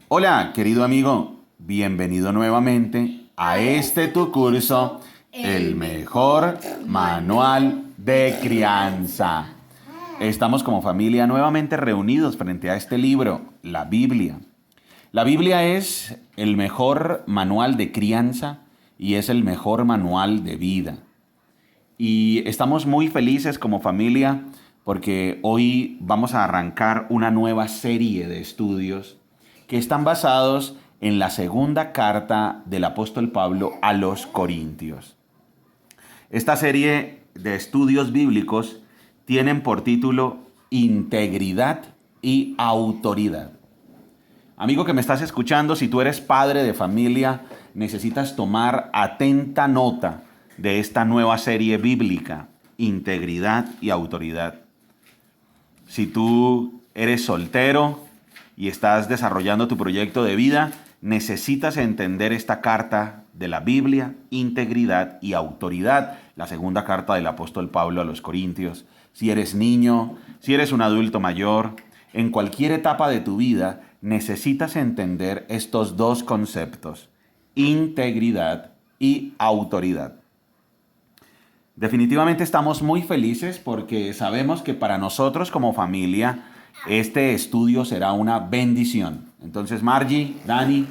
Hola, querido amigo, bienvenido nuevamente a este tu curso, el mejor manual de crianza. Estamos como familia nuevamente reunidos frente a este libro, la Biblia. La Biblia es el mejor manual de crianza y es el mejor manual de vida. Y estamos muy felices como familia porque hoy vamos a arrancar una nueva serie de estudios que están basados en la segunda carta del apóstol Pablo a los Corintios. Esta serie de estudios bíblicos tienen por título Integridad y Autoridad. Amigo que me estás escuchando, si tú eres padre de familia, necesitas tomar atenta nota de esta nueva serie bíblica, Integridad y Autoridad. Si tú eres soltero y estás desarrollando tu proyecto de vida, necesitas entender esta carta de la Biblia, Integridad y Autoridad, la segunda carta del apóstol Pablo a los Corintios. Si eres niño, si eres un adulto mayor, en cualquier etapa de tu vida, necesitas entender estos dos conceptos, integridad y autoridad. Definitivamente estamos muy felices porque sabemos que para nosotros como familia este estudio será una bendición. Entonces Margie, Dani,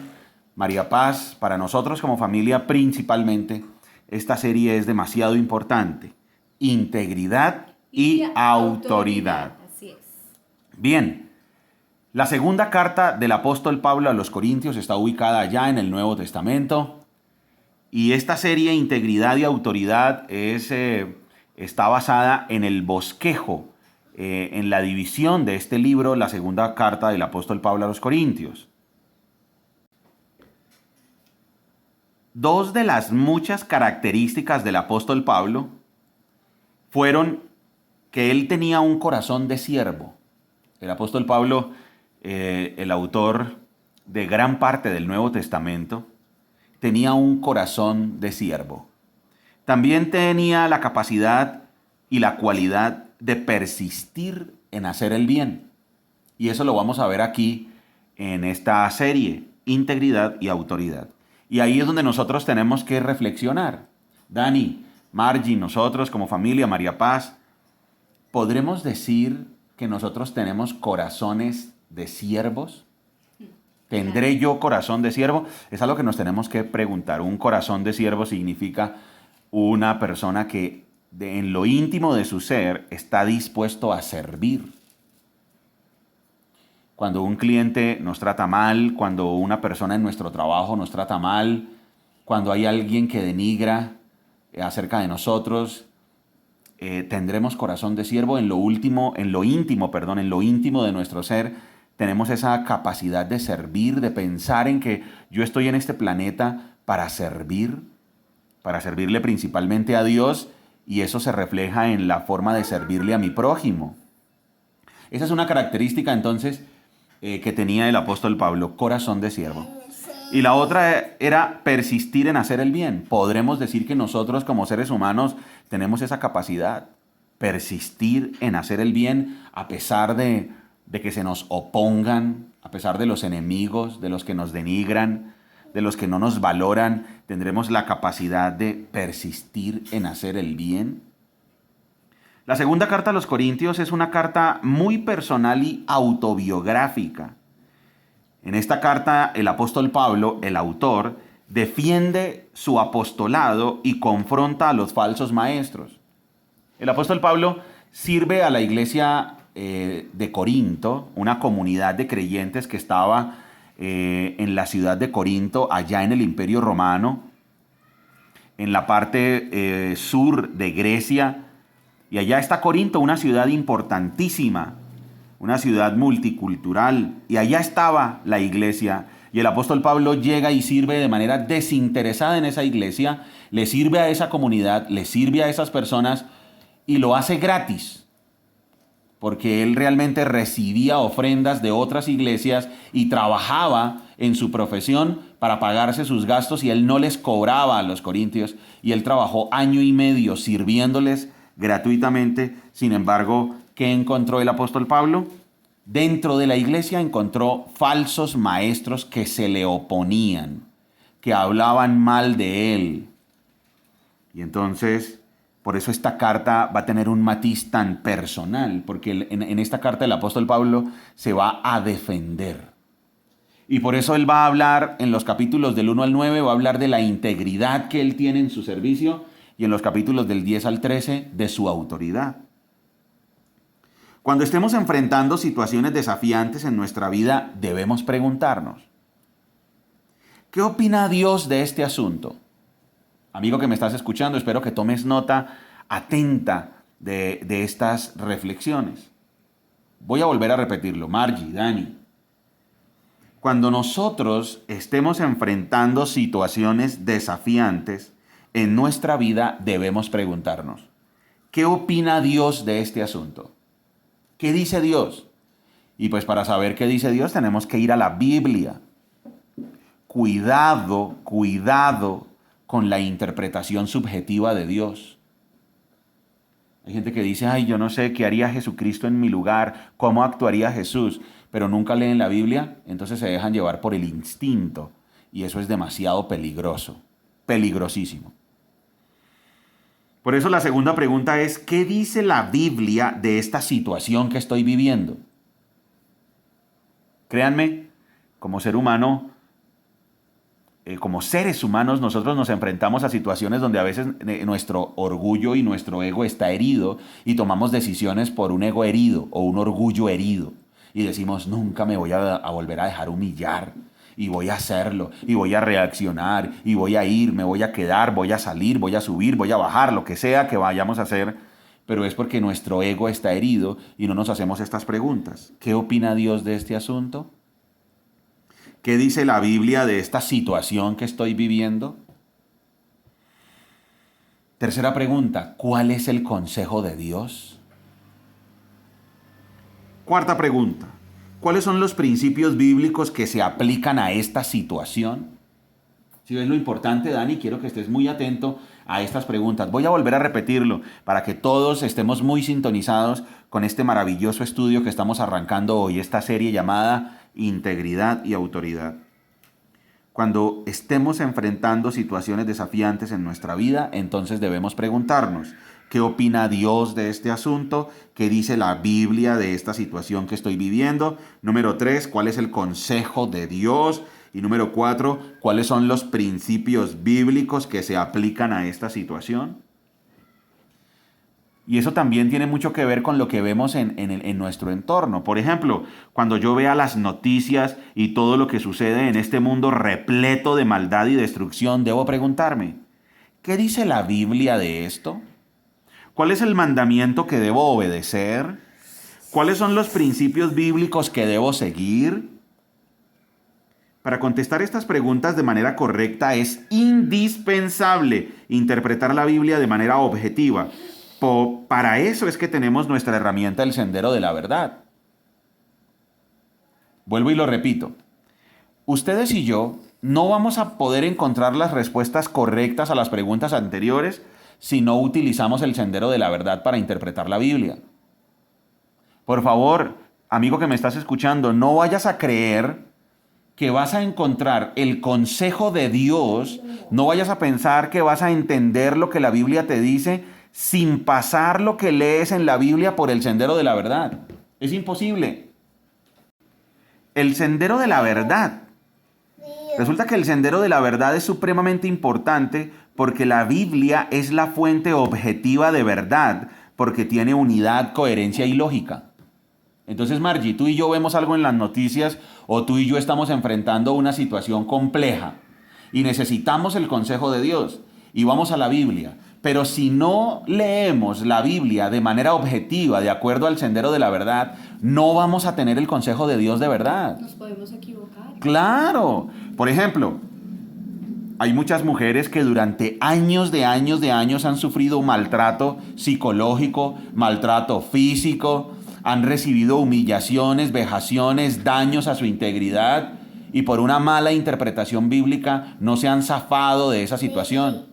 María Paz, para nosotros como familia principalmente, esta serie es demasiado importante. Integridad y autoridad. Así es. Bien, la segunda carta del apóstol Pablo a los Corintios está ubicada allá en el Nuevo Testamento. Y esta serie Integridad y Autoridad está basada en el bosquejo, en la división de este libro, la segunda carta del apóstol Pablo a los Corintios. Dos de las muchas características del apóstol Pablo fueron que él tenía un corazón de siervo. El apóstol Pablo, el autor de gran parte del Nuevo Testamento, tenía un corazón de siervo. También tenía la capacidad y la cualidad de persistir en hacer el bien. Y eso lo vamos a ver aquí en esta serie, Integridad y Autoridad. Y ahí es donde nosotros tenemos que reflexionar. Dani, Margie, nosotros como familia, María Paz, ¿podremos decir que nosotros tenemos corazones de siervos? ¿Tendré yo corazón de siervo? Es algo que nos tenemos que preguntar. Un corazón de siervo significa una persona que en lo íntimo de su ser está dispuesto a servir. Cuando un cliente nos trata mal, cuando una persona en nuestro trabajo nos trata mal, cuando hay alguien que denigra acerca de nosotros, tendremos corazón de siervo en lo íntimo de nuestro ser. Tenemos esa capacidad de servir, de pensar en que yo estoy en este planeta para servirle principalmente a Dios, y eso se refleja en la forma de servirle a mi prójimo. Esa es una característica entonces que tenía el apóstol Pablo, corazón de siervo. Y la otra era persistir en hacer el bien. Podremos decir que nosotros como seres humanos tenemos esa capacidad, persistir en hacer el bien a pesar de que se nos opongan, a pesar de los enemigos, de los que nos denigran, de los que no nos valoran. Tendremos la capacidad de persistir en hacer el bien. La segunda carta a los Corintios es una carta muy personal y autobiográfica. En esta carta, el apóstol Pablo, el autor, defiende su apostolado y confronta a los falsos maestros. El apóstol Pablo sirve a la iglesia de Corinto, una comunidad de creyentes que estaba en la ciudad de Corinto, allá en el Imperio Romano, en la parte sur de Grecia. Y allá está Corinto, una ciudad importantísima, una ciudad multicultural, y allá estaba la iglesia, y el apóstol Pablo llega y sirve de manera desinteresada en esa iglesia, le sirve a esa comunidad, le sirve a esas personas, y lo hace gratis, porque él realmente recibía ofrendas de otras iglesias y trabajaba en su profesión para pagarse sus gastos, y él no les cobraba a los corintios, y él trabajó 1 año y medio sirviéndoles gratuitamente. Sin embargo, ¿qué encontró el apóstol Pablo? Dentro de la iglesia encontró falsos maestros que se le oponían, que hablaban mal de él. Y entonces, por eso esta carta va a tener un matiz tan personal, porque en esta carta el apóstol Pablo se va a defender. Y por eso él va a hablar en los capítulos del 1 al 9, va a hablar de la integridad que él tiene en su servicio, y en los capítulos del 10 al 13 de su autoridad. Cuando estemos enfrentando situaciones desafiantes en nuestra vida, debemos preguntarnos, ¿qué opina Dios de este asunto? Amigo que me estás escuchando, espero que tomes nota atenta de estas reflexiones. Voy a volver a repetirlo, Margie, Dani. Cuando nosotros estemos enfrentando situaciones desafiantes en nuestra vida, debemos preguntarnos, ¿qué opina Dios de este asunto? ¿Qué dice Dios? Y pues para saber qué dice Dios tenemos que ir a la Biblia. Cuidado con la interpretación subjetiva de Dios. Hay gente que dice, ay, yo no sé qué haría Jesucristo en mi lugar, cómo actuaría Jesús, pero nunca leen la Biblia, entonces se dejan llevar por el instinto. Y eso es demasiado peligroso, peligrosísimo. Por eso la segunda pregunta es, ¿qué dice la Biblia de esta situación que estoy viviendo? Créanme, como ser humano, como seres humanos, nosotros nos enfrentamos a situaciones donde a veces nuestro orgullo y nuestro ego está herido y tomamos decisiones por un ego herido o un orgullo herido. Y decimos, nunca me voy a volver a dejar humillar. Y voy a hacerlo, y voy a reaccionar, y voy a ir, me voy a quedar, voy a salir, voy a subir, voy a bajar, lo que sea que vayamos a hacer. Pero es porque nuestro ego está herido y no nos hacemos estas preguntas. ¿Qué opina Dios de este asunto? ¿Qué dice la Biblia de esta situación que estoy viviendo? Tercera pregunta, ¿cuál es el consejo de Dios? Cuarta pregunta, ¿cuáles son los principios bíblicos que se aplican a esta situación? Si ves lo importante, Dani, quiero que estés muy atento a estas preguntas. Voy a volver a repetirlo para que todos estemos muy sintonizados con este maravilloso estudio que estamos arrancando hoy, esta serie llamada Integridad y Autoridad. Cuando estemos enfrentando situaciones desafiantes en nuestra vida, entonces debemos preguntarnos, ¿qué opina Dios de este asunto? ¿Qué dice la Biblia de esta situación que estoy viviendo? Número 3, ¿cuál es el consejo de Dios? Y número 4, ¿cuáles son los principios bíblicos que se aplican a esta situación? Y eso también tiene mucho que ver con lo que vemos en nuestro entorno. Por ejemplo, cuando yo vea las noticias y todo lo que sucede en este mundo repleto de maldad y destrucción, debo preguntarme, ¿qué dice la Biblia de esto? ¿Cuál es el mandamiento que debo obedecer? ¿Cuáles son los principios bíblicos que debo seguir? Para contestar estas preguntas de manera correcta es indispensable interpretar la Biblia de manera objetiva. Para eso es que tenemos nuestra herramienta, el Sendero de la Verdad. Vuelvo y lo repito. Ustedes y yo no vamos a poder encontrar las respuestas correctas a las preguntas anteriores si no utilizamos el Sendero de la Verdad para interpretar la Biblia. Por favor, amigo que me estás escuchando, no vayas a creer que vas a encontrar el consejo de Dios, no vayas a pensar que vas a entender lo que la Biblia te dice sin pasar lo que lees en la Biblia por el Sendero de la Verdad. Es imposible. El Sendero de la Verdad. Resulta que el Sendero de la Verdad es supremamente importante porque la Biblia es la fuente objetiva de verdad, porque tiene unidad, coherencia y lógica. Entonces, Margie, tú y yo vemos algo en las noticias o tú y yo estamos enfrentando una situación compleja y necesitamos el consejo de Dios y vamos a la Biblia. Pero si no leemos la Biblia de manera objetiva, de acuerdo al Sendero de la Verdad, no vamos a tener el consejo de Dios de verdad. Nos podemos equivocar. Claro. Por ejemplo, hay muchas mujeres que durante años han sufrido maltrato psicológico, maltrato físico, han recibido humillaciones, vejaciones, daños a su integridad y por una mala interpretación bíblica no se han zafado de esa situación.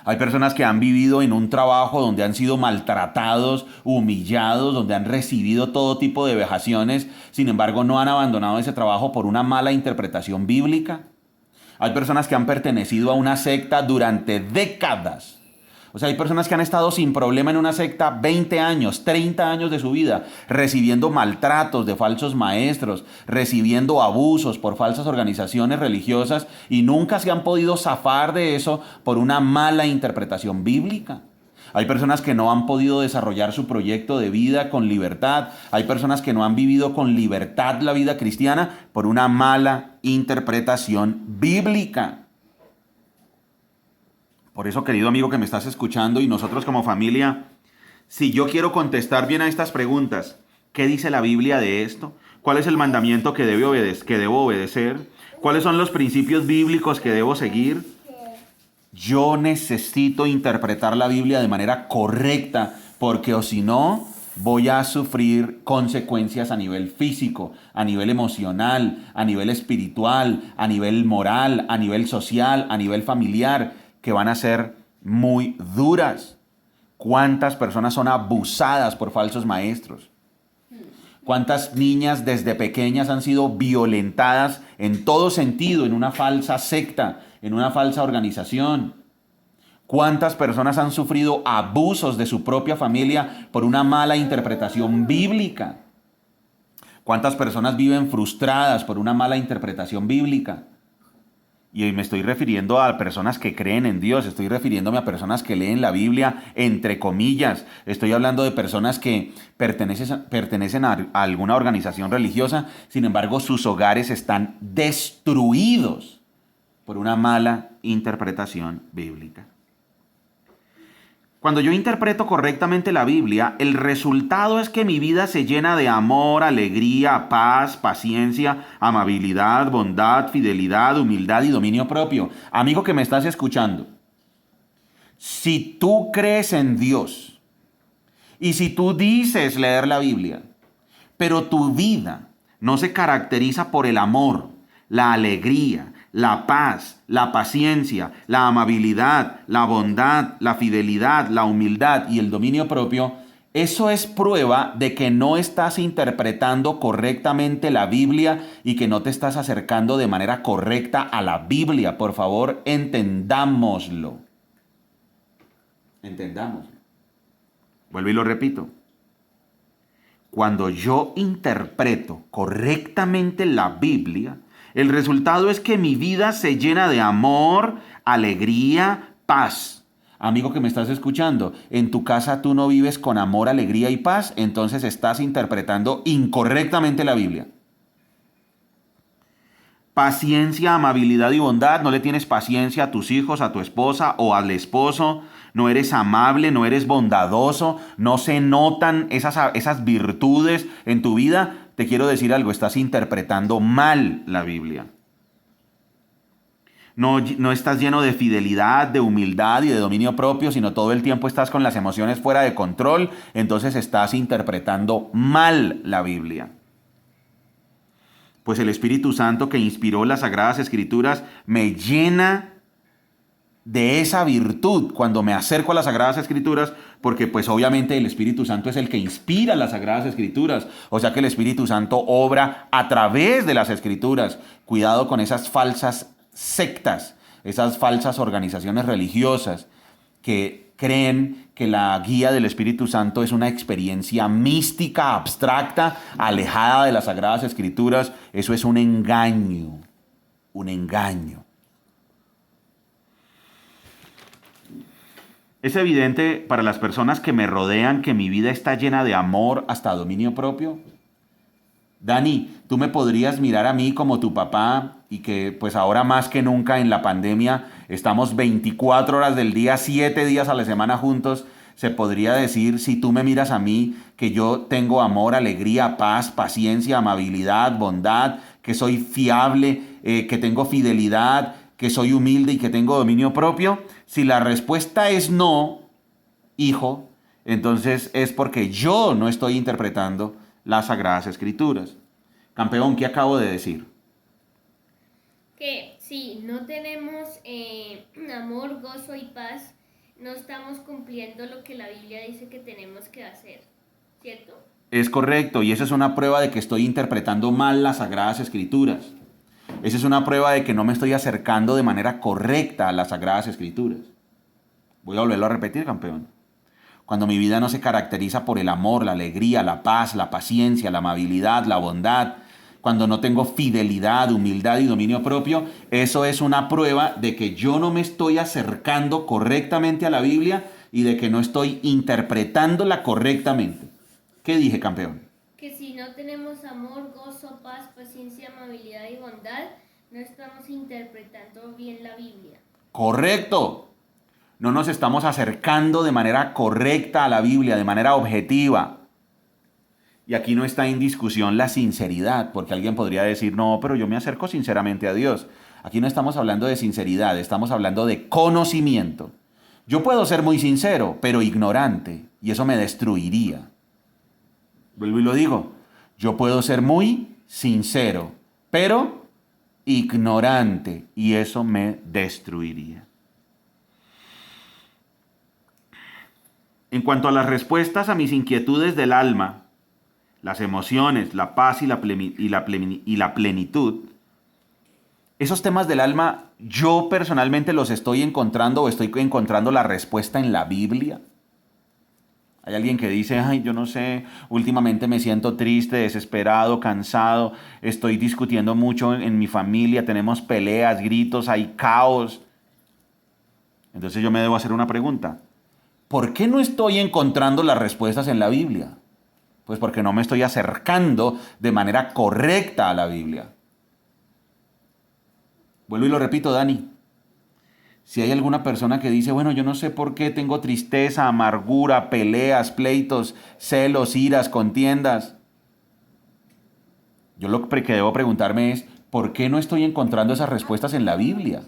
Hay personas que han vivido en un trabajo donde han sido maltratados, humillados, donde han recibido todo tipo de vejaciones, sin embargo no han abandonado ese trabajo por una mala interpretación bíblica. Hay personas que han pertenecido a una secta durante décadas. O sea, hay personas que han estado sin problema en una secta 20 años, 30 años de su vida, recibiendo maltratos de falsos maestros, recibiendo abusos por falsas organizaciones religiosas y nunca se han podido zafar de eso por una mala interpretación bíblica. Hay personas que no han podido desarrollar su proyecto de vida con libertad. Hay personas que no han vivido con libertad la vida cristiana por una mala interpretación bíblica. Por eso, querido amigo que me estás escuchando y nosotros como familia, si yo quiero contestar bien a estas preguntas, ¿qué dice la Biblia de esto? ¿Cuál es el mandamiento que debo obedecer? ¿Cuáles son los principios bíblicos que debo seguir? Yo necesito interpretar la Biblia de manera correcta, porque o si no, voy a sufrir consecuencias a nivel físico, a nivel emocional, a nivel espiritual, a nivel moral, a nivel social, a nivel familiar, que van a ser muy duras. ¿Cuántas personas son abusadas por falsos maestros? ¿Cuántas niñas desde pequeñas han sido violentadas en todo sentido, en una falsa secta, en una falsa organización? ¿Cuántas personas han sufrido abusos de su propia familia por una mala interpretación bíblica? ¿Cuántas personas viven frustradas por una mala interpretación bíblica? Y me estoy refiriendo a personas que creen en Dios, estoy refiriéndome a personas que leen la Biblia entre comillas, estoy hablando de personas que pertenecen a alguna organización religiosa, sin embargo sus hogares están destruidos por una mala interpretación bíblica. Cuando yo interpreto correctamente la Biblia, el resultado es que mi vida se llena de amor, alegría, paz, paciencia, amabilidad, bondad, fidelidad, humildad y dominio propio. Amigo que me estás escuchando, si tú crees en Dios y si tú dices leer la Biblia, pero tu vida no se caracteriza por el amor, la alegría, la paz, la paciencia, la amabilidad, la bondad, la fidelidad, la humildad y el dominio propio, eso es prueba de que no estás interpretando correctamente la Biblia y que no te estás acercando de manera correcta a la Biblia. Por favor, entendámoslo. Entendámoslo. Vuelvo y lo repito. Cuando yo interpreto correctamente la Biblia, el resultado es que mi vida se llena de amor, alegría, paz. Amigo que me estás escuchando, en tu casa tú no vives con amor, alegría y paz, entonces estás interpretando incorrectamente la Biblia. Paciencia, amabilidad y bondad, no le tienes paciencia a tus hijos, a tu esposa o al esposo, no eres amable, no eres bondadoso, no se notan esas virtudes en tu vida. Te quiero decir algo, estás interpretando mal la Biblia. No estás lleno de fidelidad, de humildad y de dominio propio, sino todo el tiempo estás con las emociones fuera de control, entonces estás interpretando mal la Biblia. Pues el Espíritu Santo que inspiró las Sagradas Escrituras me llena de esa virtud cuando me acerco a las Sagradas Escrituras, porque pues obviamente el Espíritu Santo es el que inspira las Sagradas Escrituras, o sea que el Espíritu Santo obra a través de las Escrituras. Cuidado con esas falsas sectas, esas falsas organizaciones religiosas que creen que la guía del Espíritu Santo es una experiencia mística, abstracta, alejada de las Sagradas Escrituras. Eso es un engaño, un engaño. Es evidente para las personas que me rodean que mi vida está llena de amor hasta dominio propio. Dani, tú me podrías mirar a mí como tu papá y que pues ahora más que nunca en la pandemia estamos 24 horas del día, 7 días a la semana juntos. Se podría decir, si tú me miras a mí, que yo tengo amor, alegría, paz, paciencia, amabilidad, bondad, que soy fiable, que tengo fidelidad, que soy humilde y que tengo dominio propio. Si la respuesta es no, hijo, entonces es porque yo no estoy interpretando las Sagradas Escrituras. Campeón, ¿qué acabo de decir? Que si no tenemos amor, gozo y paz no estamos cumpliendo lo que la Biblia dice que tenemos que hacer, ¿cierto? Es correcto, y esa es una prueba de que estoy interpretando mal las Sagradas Escrituras. Esa es una prueba de que no me estoy acercando de manera correcta a las Sagradas Escrituras. Voy a volverlo a repetir, campeón. Cuando mi vida no se caracteriza por el amor, la alegría, la paz, la paciencia, la amabilidad, la bondad, cuando no tengo fidelidad, humildad y dominio propio, eso es una prueba de que yo no me estoy acercando correctamente a la Biblia y de que no estoy interpretándola correctamente. ¿Qué dije, campeón? Que si no tenemos amor, gozo, paz, paciencia, amabilidad y bondad, no estamos interpretando bien la Biblia. Correcto. No nos estamos acercando de manera correcta a la Biblia, de manera objetiva. Y aquí no está en discusión la sinceridad, porque alguien podría decir, no, pero yo me acerco sinceramente a Dios. Aquí no estamos hablando de sinceridad, estamos hablando de conocimiento. Yo puedo ser muy sincero, pero ignorante, y eso me destruiría. Vuelvo y lo digo, yo puedo ser muy sincero, pero ignorante, y eso me destruiría. En cuanto a las respuestas a mis inquietudes del alma, las emociones, la paz y la plenitud, esos temas del alma, yo personalmente los estoy encontrando o estoy encontrando la respuesta en la Biblia. Hay alguien que dice, ay, yo no sé, últimamente me siento triste, desesperado, cansado, estoy discutiendo mucho en mi familia, tenemos peleas, gritos, hay caos. Entonces yo me debo hacer una pregunta. ¿Por qué no estoy encontrando las respuestas en la Biblia? Pues porque no me estoy acercando de manera correcta a la Biblia. Vuelvo y lo repito, Dani. Si hay alguna persona que dice, bueno, yo no sé por qué tengo tristeza, amargura, peleas, pleitos, celos, iras, contiendas. Yo lo que debo preguntarme es, ¿por qué no estoy encontrando esas respuestas en la Biblia?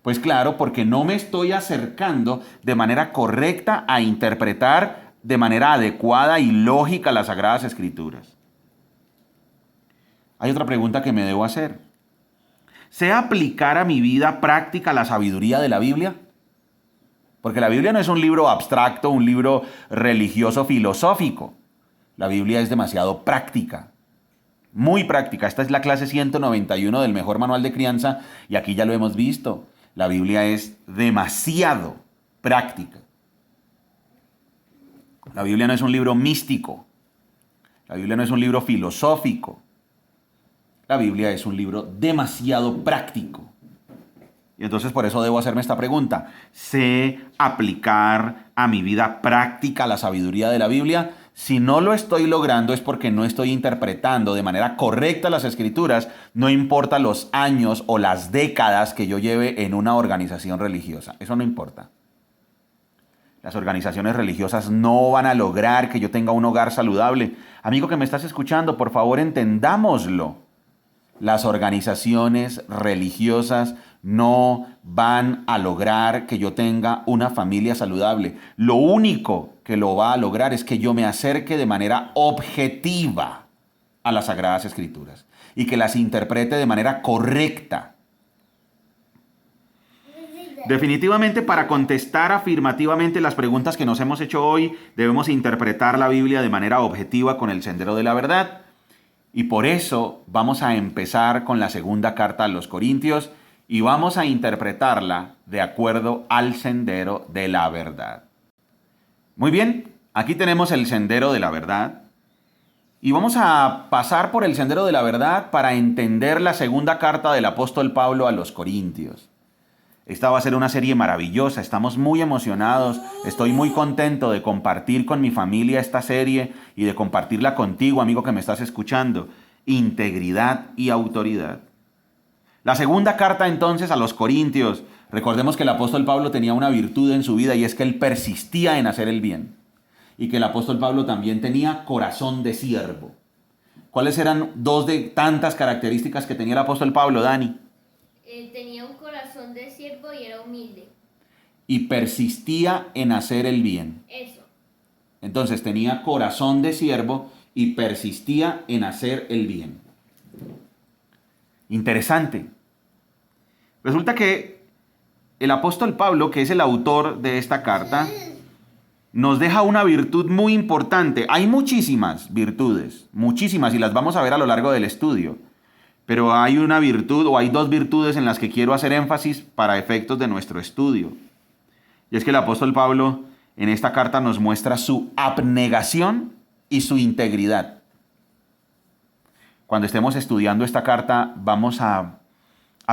Pues claro, porque no me estoy acercando de manera correcta a interpretar de manera adecuada y lógica las Sagradas Escrituras. Hay otra pregunta que me debo hacer. ¿Sé aplicar a mi vida práctica la sabiduría de la Biblia? Porque la Biblia no es un libro abstracto, un libro religioso filosófico. La Biblia es demasiado práctica, muy práctica. Esta es la clase 191 del mejor manual de crianza y aquí ya lo hemos visto. La Biblia es demasiado práctica. La Biblia no es un libro místico. La Biblia no es un libro filosófico. La Biblia es un libro demasiado práctico. Y entonces por eso debo hacerme esta pregunta. ¿Sé aplicar a mi vida práctica la sabiduría de la Biblia? Si no lo estoy logrando es porque no estoy interpretando de manera correcta las escrituras, no importa los años o las décadas que yo lleve en una organización religiosa. Eso no importa. Las organizaciones religiosas no van a lograr que yo tenga un hogar saludable. Amigo que me estás escuchando, por favor entendámoslo. Las organizaciones religiosas no van a lograr que yo tenga una familia saludable. Lo único que lo va a lograr es que yo me acerque de manera objetiva a las Sagradas Escrituras y que las interprete de manera correcta. Definitivamente, para contestar afirmativamente las preguntas que nos hemos hecho hoy, debemos interpretar la Biblia de manera objetiva con el sendero de la verdad. Y por eso vamos a empezar con la segunda carta a los Corintios y vamos a interpretarla de acuerdo al sendero de la verdad. Muy bien, aquí tenemos el sendero de la verdad y vamos a pasar por el sendero de la verdad para entender la segunda carta del apóstol Pablo a los Corintios. Esta va a ser una serie maravillosa, estamos muy emocionados, estoy muy contento de compartir con mi familia esta serie y de compartirla contigo, amigo que me estás escuchando. Integridad y autoridad. La segunda carta entonces a los Corintios. Recordemos que el apóstol Pablo tenía una virtud en su vida y es que él persistía en hacer el bien. Y que el apóstol Pablo también tenía corazón de siervo. ¿Cuáles eran dos de tantas características que tenía el apóstol Pablo, Dani? Tenía un corazón de siervo y era humilde. Y persistía en hacer el bien. Eso. Entonces tenía corazón de siervo y persistía en hacer el bien. Interesante. Resulta que el apóstol Pablo, que es el autor de esta carta, nos deja una virtud muy importante. Hay muchísimas virtudes, muchísimas, y las vamos a ver a lo largo del estudio. Pero hay una virtud, o hay dos virtudes en las que quiero hacer énfasis para efectos de nuestro estudio. Y es que el apóstol Pablo en esta carta nos muestra su abnegación y su integridad. Cuando estemos estudiando esta carta, vamos a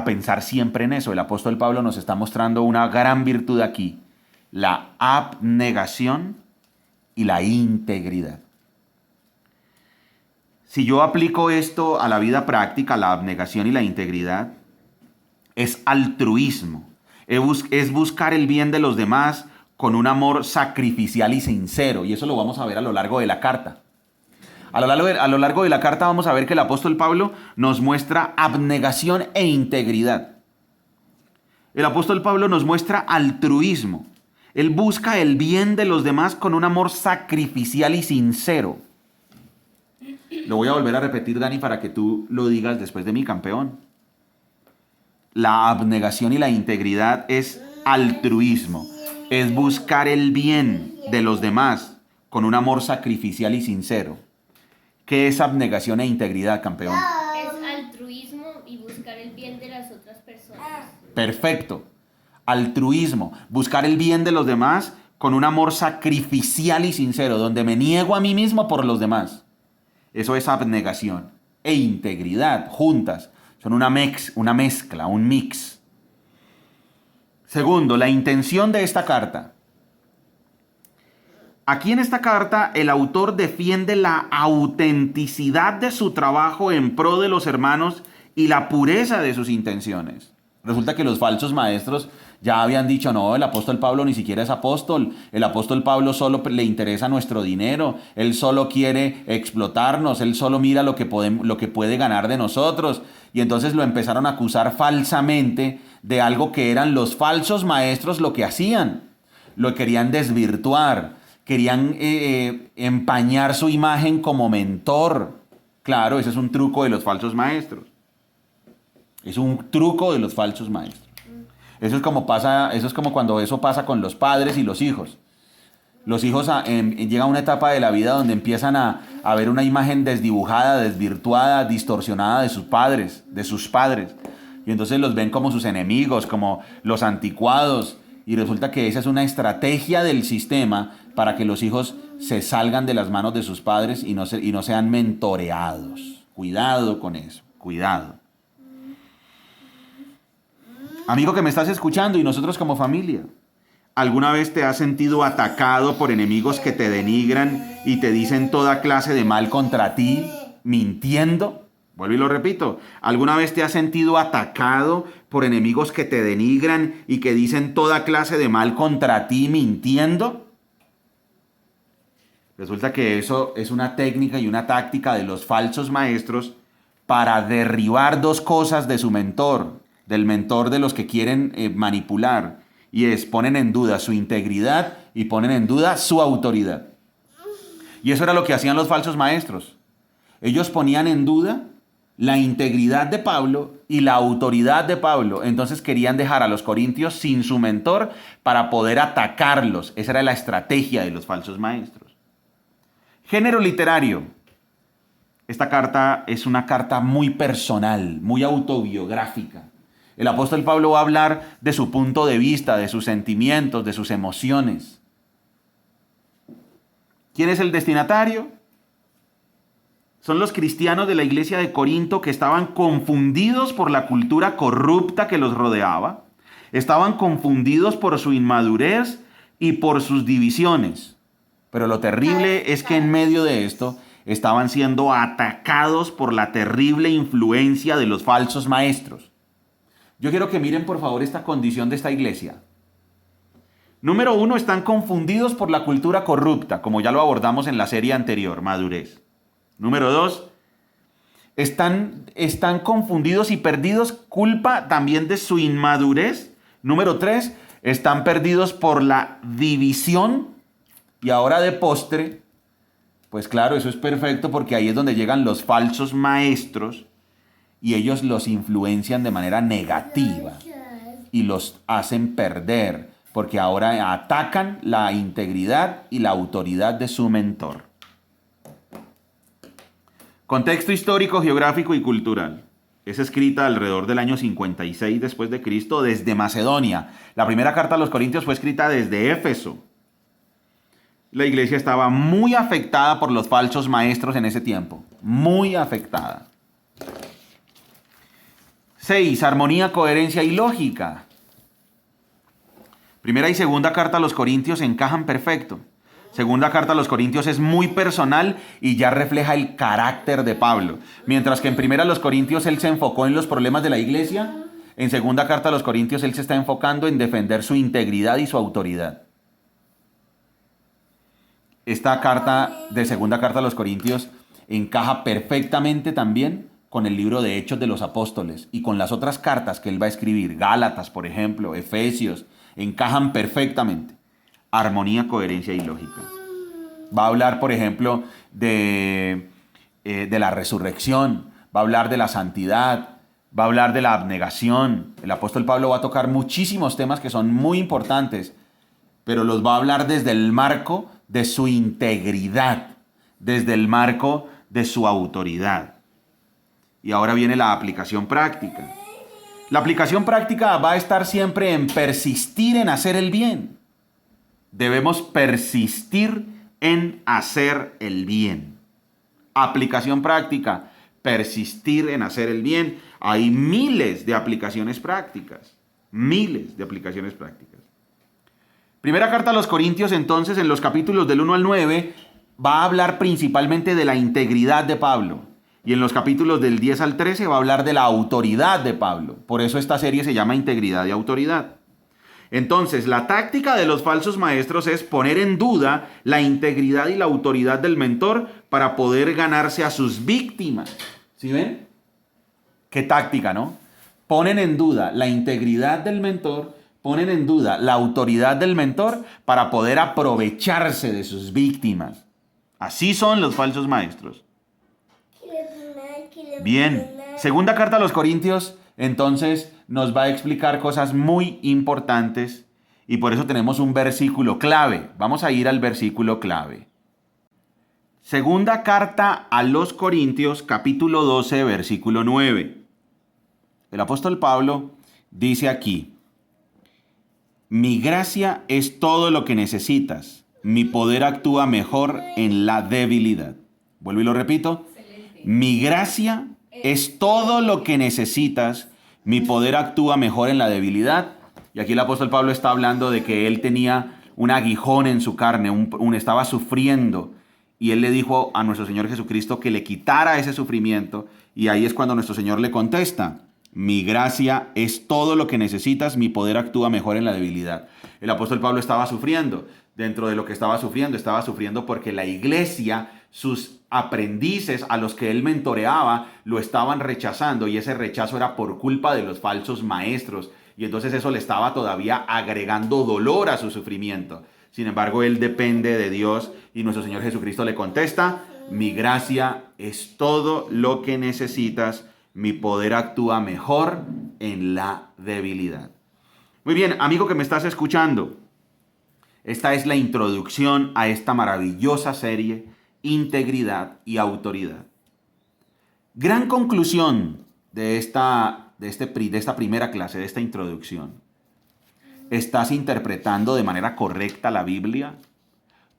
pensar siempre en eso. El apóstol Pablo nos está mostrando una gran virtud aquí: la abnegación y la integridad. Si yo aplico esto a la vida práctica, la abnegación y la integridad, es altruismo, es buscar el bien de los demás con un amor sacrificial y sincero, y eso lo vamos a ver a lo largo de la carta. A lo largo de la carta vamos a ver que el apóstol Pablo nos muestra abnegación e integridad. El apóstol Pablo nos muestra altruismo. Él busca el bien de los demás con un amor sacrificial y sincero. Lo voy a volver a repetir, Dani, para que tú lo digas después de mí, campeón. La abnegación y la integridad es altruismo. Es buscar el bien de los demás con un amor sacrificial y sincero. ¿Qué es abnegación e integridad, campeón? Es altruismo y buscar el bien de las otras personas. Perfecto. Altruismo, buscar el bien de los demás con un amor sacrificial y sincero, donde me niego a mí mismo por los demás. Eso es abnegación e integridad, juntas. Son una mezcla, un mix. Segundo, la intención de esta carta. Aquí en esta carta el autor defiende la autenticidad de su trabajo en pro de los hermanos y la pureza de sus intenciones. Resulta que los falsos maestros ya habían dicho: no, el apóstol Pablo ni siquiera es apóstol, el apóstol Pablo solo le interesa nuestro dinero, él solo quiere explotarnos, él solo mira lo que puede ganar de nosotros. Y entonces lo empezaron a acusar falsamente de algo que eran los falsos maestros lo que hacían. Lo querían desvirtuar, querían empañar su imagen como mentor. Claro, ese es un truco de los falsos maestros. Es un truco de los falsos maestros. Eso es como cuando eso pasa con los padres y los hijos. Los hijos llegan a una etapa de la vida donde empiezan a ver una imagen desdibujada, desvirtuada, distorsionada de sus padres. Y entonces los ven como sus enemigos, como los anticuados. Y resulta que esa es una estrategia del sistema para que los hijos se salgan de las manos de sus padres y no sean mentoreados. Cuidado con eso, cuidado. Amigo que me estás escuchando, y nosotros como familia, ¿alguna vez te has sentido atacado por enemigos que te denigran y te dicen toda clase de mal contra ti, mintiendo? Vuelvo y lo repito. ¿Alguna vez te has sentido atacado por enemigos que te denigran y que dicen toda clase de mal contra ti, mintiendo? Resulta que eso es una técnica y una táctica de los falsos maestros para derribar dos cosas de su mentor, del mentor de los que quieren manipular, y ponen en duda su integridad y ponen en duda su autoridad. Y eso era lo que hacían los falsos maestros. Ellos ponían en duda la integridad de Pablo y la autoridad de Pablo. Entonces querían dejar a los corintios sin su mentor para poder atacarlos. Esa era la estrategia de los falsos maestros. Género literario. Esta carta es una carta muy personal, muy autobiográfica. El apóstol Pablo va a hablar de su punto de vista, de sus sentimientos, de sus emociones. ¿Quién es el destinatario? Son los cristianos de la iglesia de Corinto que estaban confundidos por la cultura corrupta que los rodeaba. Estaban confundidos por su inmadurez y por sus divisiones. Pero lo terrible es que en medio de esto estaban siendo atacados por la terrible influencia de los falsos maestros. Yo quiero que miren por favor esta condición de esta iglesia. Número 1, están confundidos por la cultura corrupta, como ya lo abordamos en la serie anterior, madurez. Número 2, están confundidos y perdidos, culpa también de su inmadurez. Número 3, están perdidos por la división. Y ahora de postre, pues claro, eso es perfecto porque ahí es donde llegan los falsos maestros y ellos los influencian de manera negativa. y los hacen perder, porque ahora atacan la integridad y la autoridad de su mentor. Contexto histórico, geográfico y cultural. Es escrita alrededor del año 56 después de Cristo desde Macedonia. La primera carta a los Corintios fue escrita desde Éfeso. La iglesia estaba muy afectada por los falsos maestros en ese tiempo. Muy afectada. 6. Armonía, coherencia y lógica. Primera y segunda carta a los Corintios encajan perfecto. Segunda carta a los Corintios es muy personal y ya refleja el carácter de Pablo. Mientras que en primera a los Corintios él se enfocó en los problemas de la iglesia, en segunda carta a los Corintios él se está enfocando en defender su integridad y su autoridad. Esta carta de segunda carta a los Corintios encaja perfectamente también con el libro de Hechos de los Apóstoles y con las otras cartas que él va a escribir, Gálatas, por ejemplo, Efesios, encajan perfectamente. Armonía, coherencia y lógica. Va a hablar, por ejemplo, de la resurrección, va a hablar de la santidad, va a hablar de la abnegación. El apóstol Pablo va a tocar muchísimos temas que son muy importantes, pero los va a hablar desde el marco de su integridad, desde el marco de su autoridad. Y ahora viene la aplicación práctica. La aplicación práctica va a estar siempre en persistir en hacer el bien. Debemos persistir en hacer el bien. Aplicación práctica, persistir en hacer el bien. Hay miles de aplicaciones prácticas. Miles de aplicaciones prácticas. Primera carta a los Corintios, entonces, en los capítulos del 1 al 9, va a hablar principalmente de la integridad de Pablo. Y en los capítulos del 10 al 13 va a hablar de la autoridad de Pablo. Por eso esta serie se llama Integridad y Autoridad. Entonces, la táctica de los falsos maestros es poner en duda la integridad y la autoridad del mentor para poder ganarse a sus víctimas. ¿Sí ven? Qué táctica, ¿no? Ponen en duda la integridad del mentor, ponen en duda la autoridad del mentor para poder aprovecharse de sus víctimas. Así son los falsos maestros. Bien, segunda carta a los Corintios, entonces nos va a explicar cosas muy importantes y por eso tenemos un versículo clave. Vamos a ir al versículo clave. Segunda carta a los Corintios, capítulo 12, versículo 9. El apóstol Pablo dice aquí: mi gracia es todo lo que necesitas. Mi poder actúa mejor en la debilidad. Vuelvo y lo repito. Mi gracia es todo lo que necesitas. Mi poder actúa mejor en la debilidad. Y aquí el apóstol Pablo está hablando de que él tenía un aguijón en su carne, estaba sufriendo. Y él le dijo a nuestro Señor Jesucristo que le quitara ese sufrimiento. Y ahí es cuando nuestro Señor le contesta: mi gracia es todo lo que necesitas, mi poder actúa mejor en la debilidad. El apóstol Pablo estaba sufriendo. Dentro de lo que estaba sufriendo porque la iglesia, sus aprendices a los que él mentoreaba, lo estaban rechazando, y ese rechazo era por culpa de los falsos maestros. Y entonces eso le estaba todavía agregando dolor a su sufrimiento. Sin embargo, él depende de Dios y nuestro Señor Jesucristo le contesta: mi gracia es todo lo que necesitas. Mi poder actúa mejor en la debilidad. Muy bien, amigo que me estás escuchando. Esta es la introducción a esta maravillosa serie, Integridad y Autoridad. Gran conclusión de esta primera clase, de esta introducción. ¿Estás interpretando de manera correcta la Biblia?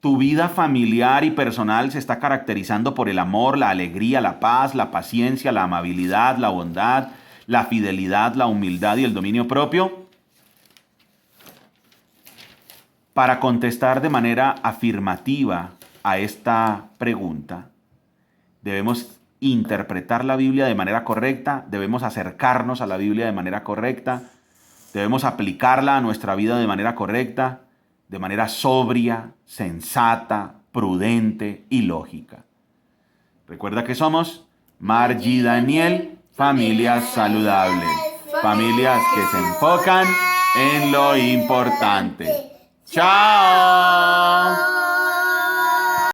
¿Tu vida familiar y personal se está caracterizando por el amor, la alegría, la paz, la paciencia, la amabilidad, la bondad, la fidelidad, la humildad y el dominio propio? Para contestar de manera afirmativa a esta pregunta, debemos interpretar la Biblia de manera correcta, debemos acercarnos a la Biblia de manera correcta, debemos aplicarla a nuestra vida de manera correcta, de manera sobria, sensata, prudente y lógica. Recuerda que somos Margie y Daniel, familias saludables, familias que se enfocan en lo importante. ¡Chao!